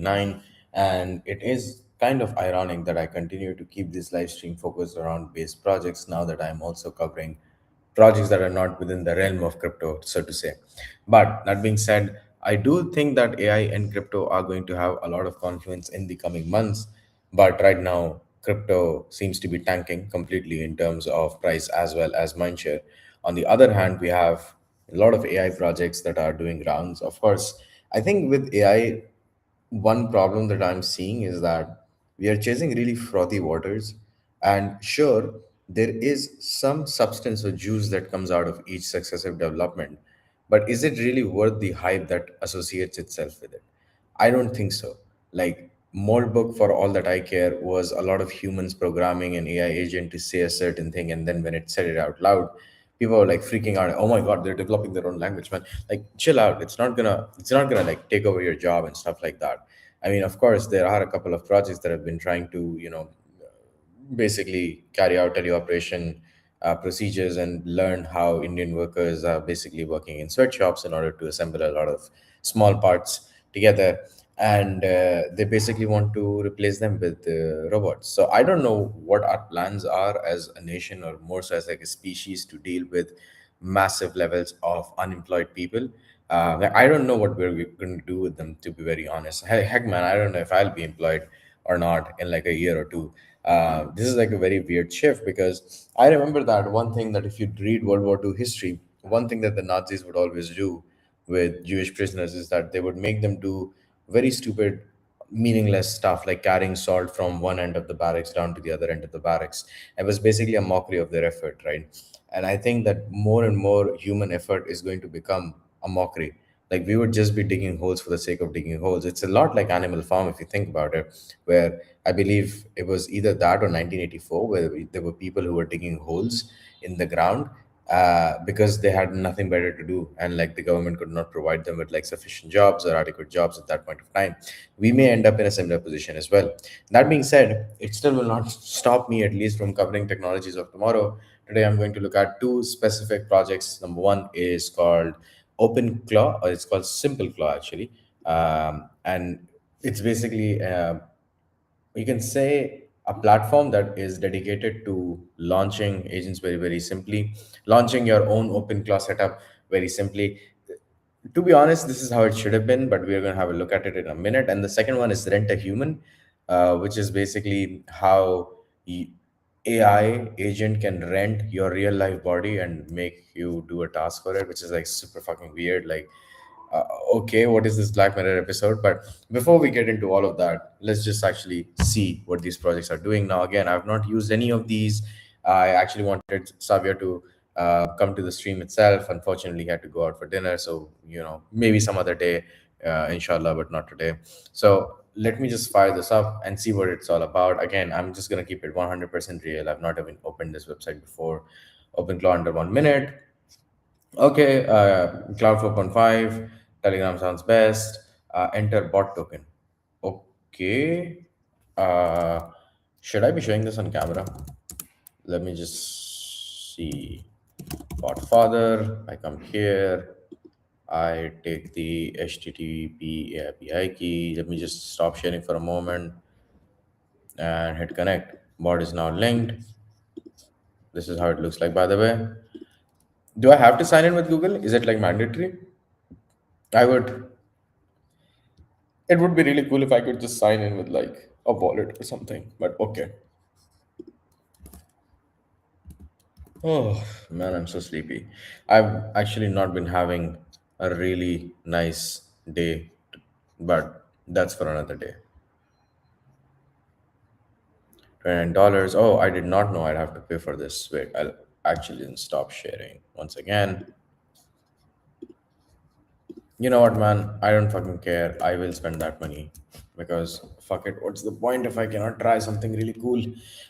29. And it is kind of ironic that I continue to keep this live stream focused around base projects now that I'm also covering projects that are not within the realm of crypto, so to say. But that being said, I do think that AI and crypto are going to have a lot of confluence in the coming months. But right now, crypto seems to be tanking completely in terms of price as well as mindshare. On the other hand, we have a lot of AI projects that are doing rounds. Of course, I think with AI, one problem that I'm seeing is that we are chasing really frothy waters. And sure, there is some substance or juice that comes out of each successive development. But is it really worth the hype that associates itself with it? I don't think so. Like, Moldbook, for all that I care, was a lot of humans programming an AI agent to say a certain thing, and then when it said it out loud, people were like freaking out. Oh my god, they're developing their own language, man! Like, chill out. It's not gonna like take over your job and stuff like that. I mean, of course, there are a couple of projects that have been trying to, basically carry out teleoperation procedures and learn how Indian workers are basically working in sweatshops in order to assemble a lot of small parts together. And they basically want to replace them with robots. So I don't know what our plans are as a nation, or more so as like a species, to deal with massive levels of unemployed people. Like, I don't know what we're going to do with them, to be very honest. Heck, man, I don't know if I'll be employed or not in like a year or two. This is like a very weird shift, because I remember that one thing, that if you read World War II history, one thing that the Nazis would always do with Jewish prisoners is that they would make them do very stupid, meaningless stuff like carrying salt from one end of the barracks down to the other end of the barracks. It was basically a mockery of their effort, right? And I think that more and more human effort is going to become a mockery. Like, we would just be digging holes for the sake of digging holes. It's a lot like Animal Farm, if you think about it, where I believe it was either that or 1984, where there were people who were digging holes in the ground because they had nothing better to do, and like the government could not provide them with like sufficient jobs or adequate jobs at that point of time. We may end up in a similar position as well. That being said, it still will not stop me, at least, from covering technologies of tomorrow. Today, I'm going to look at two specific projects. Number one is called OpenClaw, or it's called SimpleClaw actually, and it's basically you can say a platform that is dedicated to launching agents very, very simply, launching your own OpenClaw setup very simply. To be honest, this is how it should have been, but we're going to have a look at it in a minute. And the second one is RentAHuman, which is basically how AI agent can rent your real life body and make you do a task for it, which is like super fucking weird. Like, uh, okay, what is this Black Mirror episode? But before we get into all of that, let's just actually see what these projects are doing. Now, again, I've not used any of these. I actually wanted Xavier to come to the stream itself. Unfortunately, he had to go out for dinner. So, maybe some other day, inshallah, but not today. So let me just fire this up and see what it's all about. Again, I'm just going to keep it 100% real. I've not even opened this website before. OpenClaw under 1 minute. Okay, Cloud 4.5, Telegram sounds best. Enter bot token. Okay. Uh, should I be showing this on camera? Let me just see. Bot father. I come here. I take the HTTP API key. Let me just stop sharing for a moment and hit connect. Bot is now linked. This is how it looks like, by the way. Do I have to sign in with Google? Is it like mandatory? I would It would be really cool if I could just sign in with like a wallet or something. But okay. Oh man, I'm so sleepy. I've actually not been having a really nice day, but that's for another day. $29. Oh, I did not know I'd have to pay for this. Wait, I'll actually then stop sharing once again. You know what, man? I don't fucking care. I will spend that money because fuck it. What's the point if I cannot try something really cool?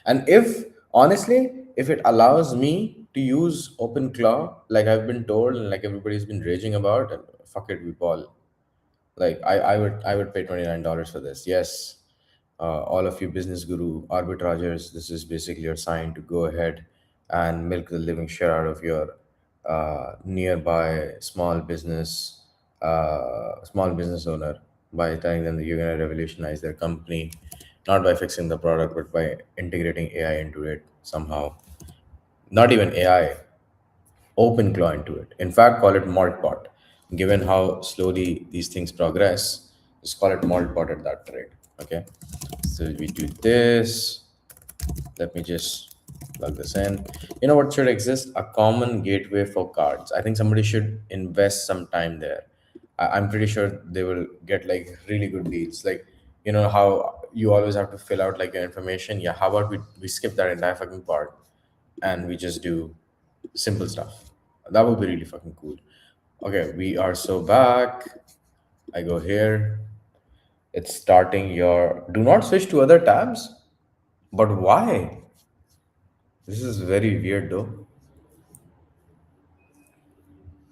And if, honestly, if it allows me to use OpenClaw, like I've been told and like everybody's been raging about, fuck it, we ball. Like, I would pay $29 for this. Yes, all of you business guru arbitragers, this is basically your sign to go ahead and milk the living shit out of your nearby small business owner. by telling them that you're going to revolutionize their company, not by fixing the product, but by integrating AI into it somehow. Not even AI, OpenClaw into it. In fact, call it Maltbot. Given how slowly these things progress, just call it Maltbot at that rate. Okay. So we do this. Let me just plug this in. You know what should exist? A common gateway for cards. I think somebody should invest some time there. I'm pretty sure they will get like really good deals. Like, you know how you always have to fill out like your information. Yeah, how about we skip that entire fucking part and we just do simple stuff. That would be really fucking cool. Okay, we are so back. I go here. It's starting your. Do not switch to other tabs. But why? This is very weird though.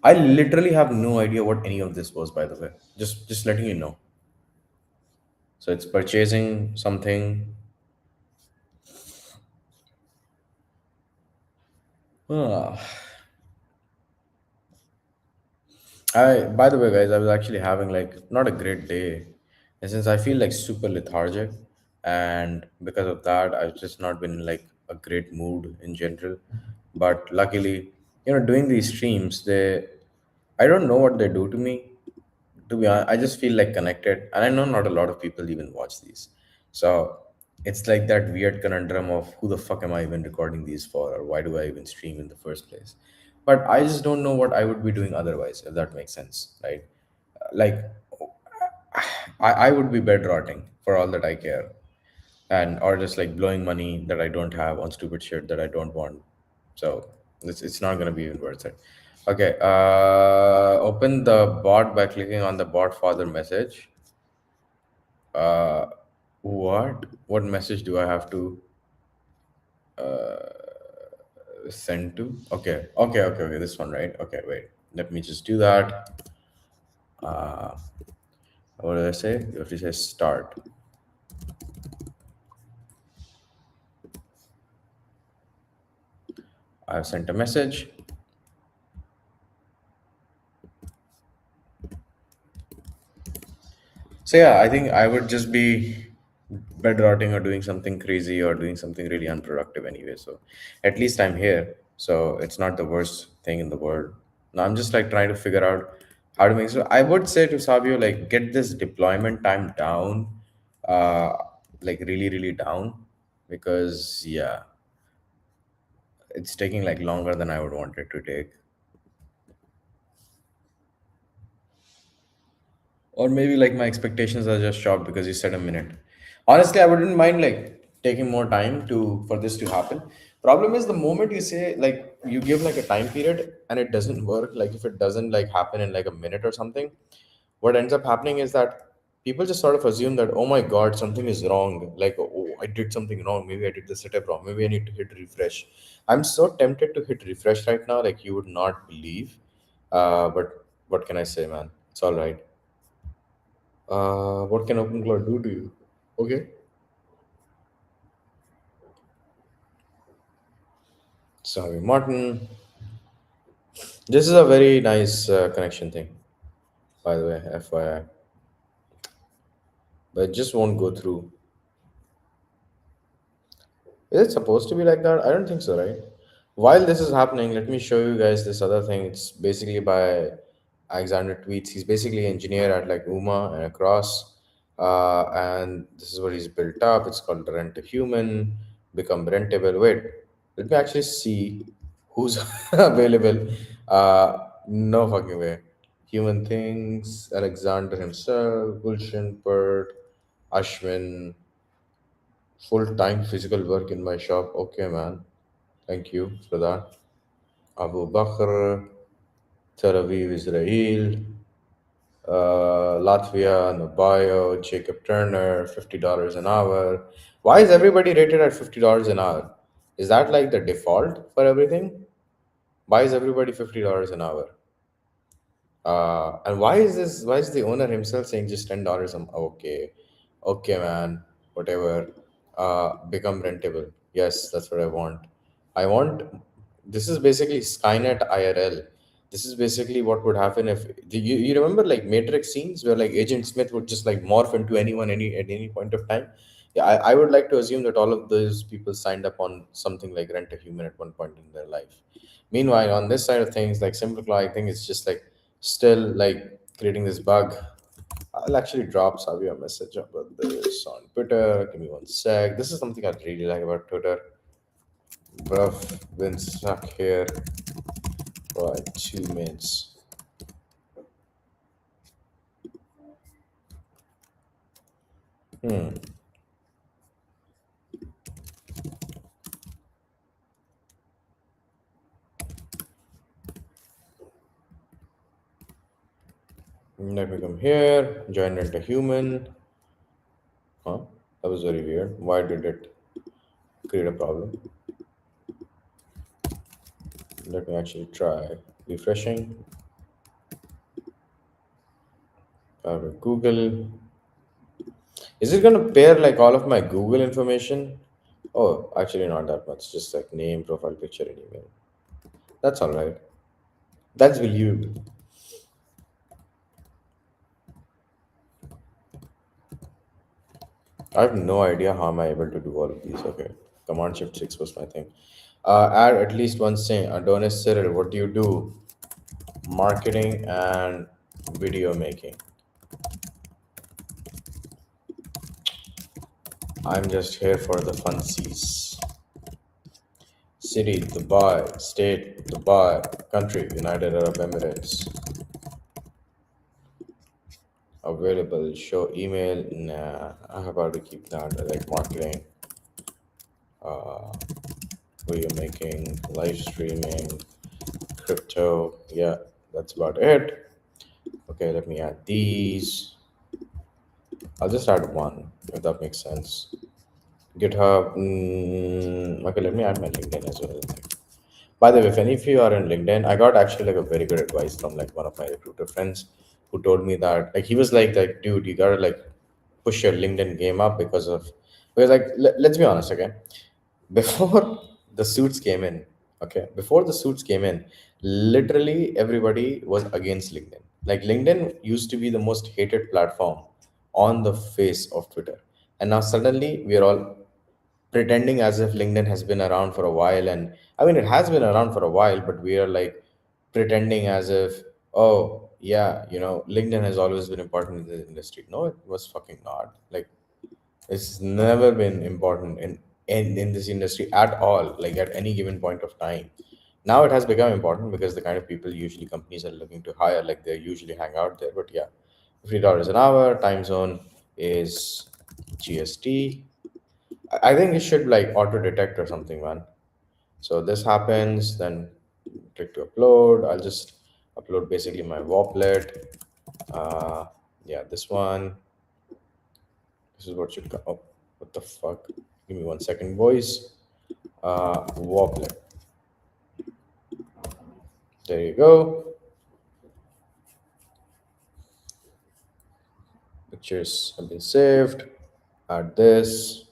I literally have no idea what any of this was, by the way. Just letting you know. So it's purchasing something. Ah. I by the way, guys, I was actually having like not a great day. And since I feel like super lethargic, and because of that, I've just not been in like a great mood in general. But luckily, doing these streams, I don't know what they do to me. To be honest, I just feel like connected, and I know not a lot of people even watch these. So it's like that weird conundrum of who the fuck am I even recording these for, or why do I even stream in the first place? But I just don't know what I would be doing otherwise, if that makes sense, right? Like, I would be bed rotting for all that I care, and or just like blowing money that I don't have on stupid shit that I don't want. So it's not gonna be even worth it. Okay, open the bot by clicking on the bot father message. Uh, what message do I have to send to? Okay. This one, right? Okay, wait. Let me just do that. Uh, what did I say? You have to say start. I've sent a message. So yeah, I think I would just be bed rotting or doing something crazy or doing something really unproductive anyway. So at least I'm here. So it's not the worst thing in the world. Now I'm just like trying to figure out how to make so I would say to Sabio, like get this deployment time down, uh like really, really down. Because yeah, it's taking like longer than I would want it to take. Or maybe like my expectations are just short because you said a minute. Honestly, I wouldn't mind like taking more time to for this to happen. Problem is the moment you say like you give like a time period and it doesn't work, like if it doesn't like happen in like a minute or something, what ends up happening is that people just sort of assume that, oh my god, something is wrong, like, oh, I did something wrong, maybe I did the setup wrong, maybe I need to hit refresh. I'm so tempted to hit refresh right now, like you would not believe. But what can I say, man? It's all right. What can OpenClaw do to you? Okay. Sorry, Martin. This is a very nice connection thing, by the way, FYI. But it just won't go through. Is it supposed to be like that? I don't think so, right? While this is happening, let me show you guys this other thing. It's basically by Alexander Tweets. He's basically an engineer at like UMA and across. And this is what he's built up. It's called RentAHuman, become rentable. Wait, let me actually see who's available. No fucking way. Human Things, Alexander himself, Gulshan, Pert, Ashwin, full time physical work in my shop. Okay, man. Thank you for that. Abu Bakr, Tel Aviv, Israel, Latvia, Nobayo, Jacob Turner, $50 an hour. Why is everybody rated at $50 an hour? Is that like the default for everything? Why is everybody $50 an hour? And why is this? Why is the owner himself saying just $10? Okay, okay, man, whatever. Become rentable. Yes, that's what I want. I want. This is basically Skynet IRL. This is basically what would happen if you remember like Matrix scenes where like Agent Smith would just like morph into anyone at any point of time. Yeah, I would like to assume that all of those people signed up on something like Rent a Human at one point in their life. Meanwhile, on this side of things, like SimpleClaw, I think it's just like still like creating this bug. I'll actually drop Savi a message about this on Twitter. Give me one sec. This is something I really like about Twitter. Bruv, been stuck here for like 2 minutes. Hmm. Let me come here. Join RentAHuman. Huh? That was very weird. Why did it create a problem? Let me actually try refreshing. Google. Is it gonna pair like all of my Google information? Oh, actually not that much. Just like name, profile picture, and email. That's all right. That's believable. I have no idea how am I able to do all of these. Okay, Command Shift 6 was my thing. Add at least one thing. Adonis Cyril, what do you do? Marketing and video making. I'm just here for the funsies. City, Dubai. State, Dubai. Country, United Arab Emirates. Available. Show email. Nah, I have to keep that. I like marketing, video making, live streaming, crypto. Yeah, that's about it. Okay, let me add these. I'll just add one if that makes sense. GitHub. Okay, let me add my LinkedIn as well. By the way, if any of you are in LinkedIn, I got actually like a very good advice from like one of my recruiter friends who told me that like he was like dude, you gotta like push your LinkedIn game up because like let's be honest, okay, before the suits came in, okay, before the suits came in, literally everybody was against LinkedIn. Like LinkedIn used to be the most hated platform on the face of Twitter, and now suddenly we are all pretending as if LinkedIn has been around for a while. And I mean, it has been around for a while, but we are like pretending as if, oh, yeah, LinkedIn has always been important in the industry. No, it was fucking not. Like, it's never been important in this industry at all, like at any given point of time. Now it has become important because the kind of people usually companies are looking to hire, like they usually hang out there. But yeah, $50 an hour, time zone is GST. I think it should like auto detect or something, man. So this happens, then click to upload. I'll just upload basically my wallet. Uh, yeah, this one. This is what should come. Oh, what the fuck? Give me 1 second, boys. Wallet. There you go. Pictures have been saved. Add this.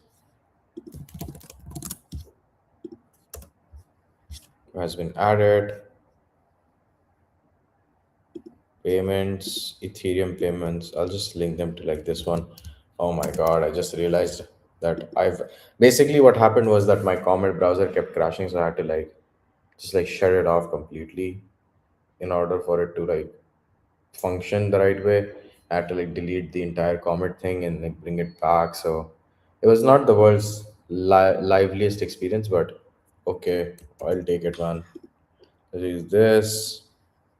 Has been added. Payments, Ethereum payments. I'll just link them to like this one. Oh my god, I just realized that I've basically what happened was that my Comet browser kept crashing, so I had to like just like shut it off completely in order for it to like function the right way. I had to like delete the entire Comet thing and like bring it back. So it was not the world's liveliest experience, but okay, I'll take it, man. Let's use this.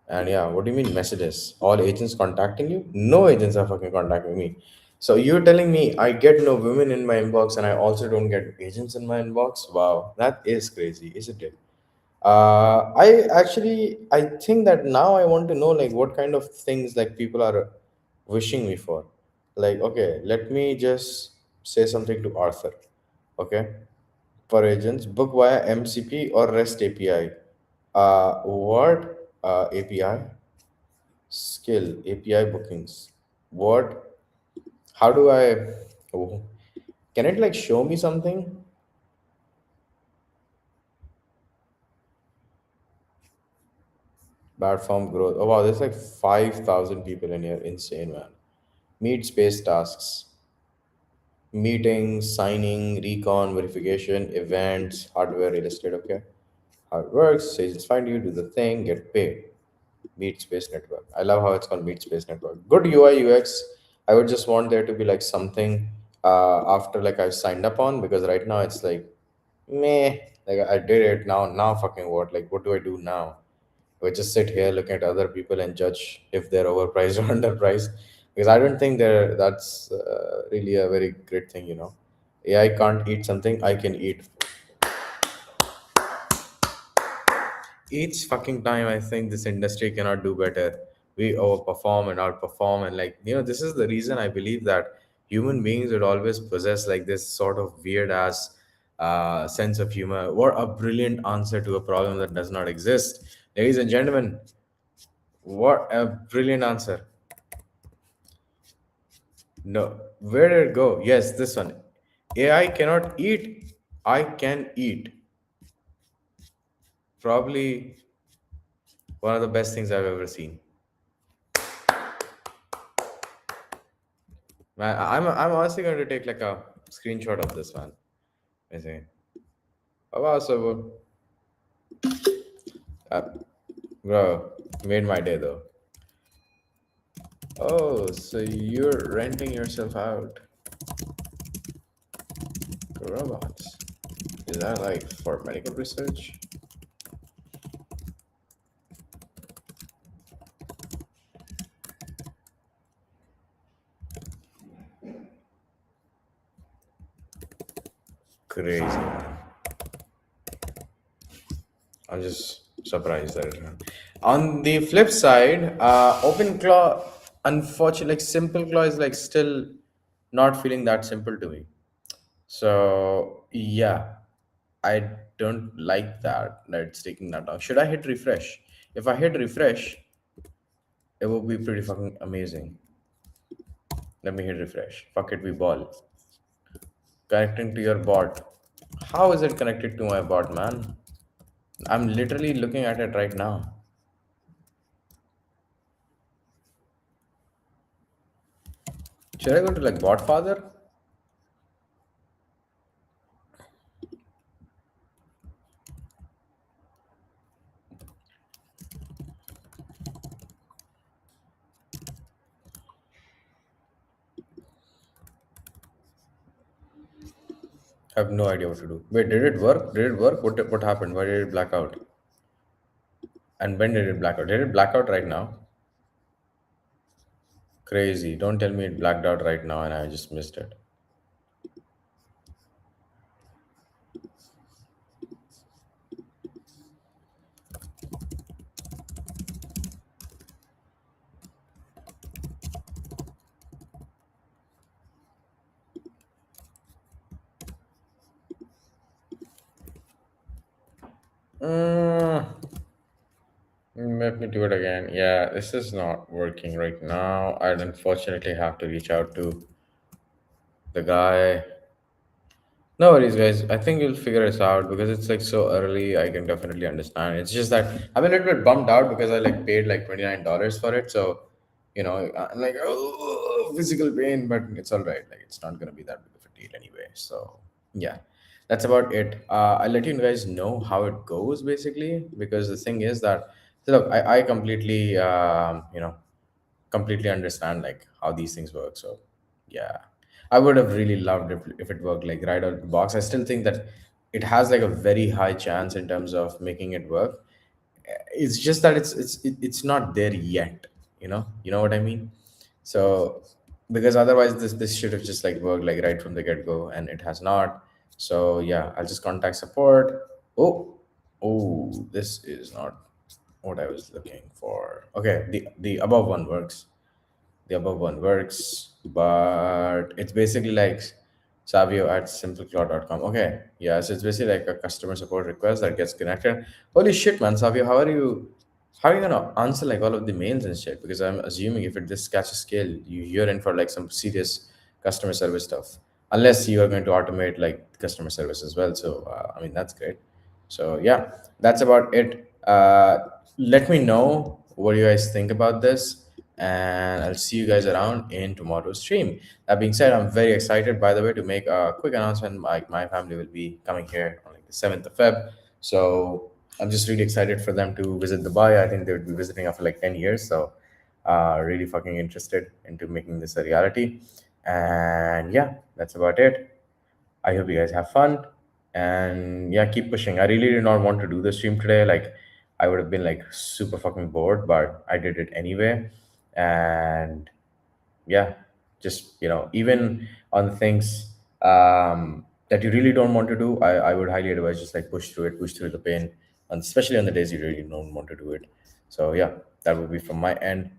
And yeah, what do you mean messages? All agents contacting you? No agents are fucking contacting me. So you're telling me I get no women in my inbox and I also don't get agents in my inbox? Wow, that is crazy, isn't it? I think that now I want to know like what kind of things like people are wishing me for. Like, okay, let me just say something to Arthur. Okay, for agents, book via MCP or REST API. What API? Skill API bookings. What? How do I? Oh, can it like show me something? Bad form growth. Oh wow, there's like 5,000 people in here. Insane, man. Meet space tasks, meetings, signing, recon, verification, events, hardware, real estate. Okay. How it works, agents find you, do the thing, get paid. Meet Space Network. I love how it's called Meet Space Network. Good UI UX. I would just want there to be like something after like I've signed up on, because right now it's like meh. Like I did it now fucking what? Like what do I do now? We just sit here looking at other people and judge if they're overpriced or underpriced, because I don't think that's really a very great thing. AI can't eat something I can eat. Each fucking time I think this industry cannot do better. We overperform and outperform, and this is the reason I believe that human beings would always possess like this sort of weird ass sense of humor, or a brilliant answer to a problem that does not exist. Ladies and gentlemen, what a brilliant answer. No, where did it go? Yes, this one. AI cannot eat. I can eat. Probably one of the best things I've ever seen. Man, I'm honestly going to take like a screenshot of this one. I say, oh, wow, so uh, bro, made my day though. Oh, so you're renting yourself out to robots? Is that like for medical research? Crazy, man. I'm just surprised that it happened. On the flip side, OpenClaw, unfortunately, like SimpleClaw is like still not feeling that simple to me. So yeah, I don't like that it's taking that long. Should I hit refresh? If I hit refresh, it will be pretty fucking amazing. Let me hit refresh. Fuck it, we ball. Connecting to your bot. How is it connected to my bot, man? I'm literally looking at it right now. Should I go to like bot father? I have no idea what to do. Wait, did it work? Did it work? What happened? Why did it black out? And when did it black out? Did it black out right now? Crazy. Don't tell me it blacked out right now and I just missed it. Mm, let me do it again. Yeah, this is not working right now. I'd unfortunately have to reach out to the guy. No worries, guys. I think you'll figure this out because it's like so early. I can definitely understand. It's just that I'm a little bit bummed out because I like paid like $29 for it. So, I'm like, oh, physical pain, but it's all right. Like, it's not going to be that big of a deal anyway. So, yeah, that's about it. I'll let you guys know how it goes basically, because the thing is that, so look, I completely, completely understand like how these things work. So yeah, I would have really loved if it worked like right out of the box. I still think that it has like a very high chance in terms of making it work. It's just that it's not there yet. You know what I mean. So because otherwise this should have just like worked like right from the get-go, and it has not. So yeah, I'll just contact support. Oh, this is not what I was looking for. Okay, the above one works. The above one works, but it's basically like Savio at simpleclaw.com. Okay, yeah, so it's basically like a customer support request that gets connected. Holy shit, man, Savio, how are you? How are you gonna answer like all of the mails and shit? Because I'm assuming if it this catches scale, you're in for like some serious customer service stuff. Unless you are going to automate like customer service as well. So I mean that's great. So yeah, that's about it. let me know what you guys think about this, and I'll see you guys around in tomorrow's stream. That being said, I'm very excited, by the way, to make a quick announcement. My family will be coming here on like the 7th of Feb. So I'm just really excited for them to visit Dubai. I think they would be visiting after like 10 years. So really fucking interested into making this a reality. And yeah, that's about it. I hope you guys have fun, and yeah, keep pushing. I really did not want to do the stream today. Like, I would have been like super fucking bored, but I did it anyway. And yeah, just even on the things that you really don't want to do, I would highly advise just like push through the pain, and especially on the days you really don't want to do it. So yeah, that would be from my end.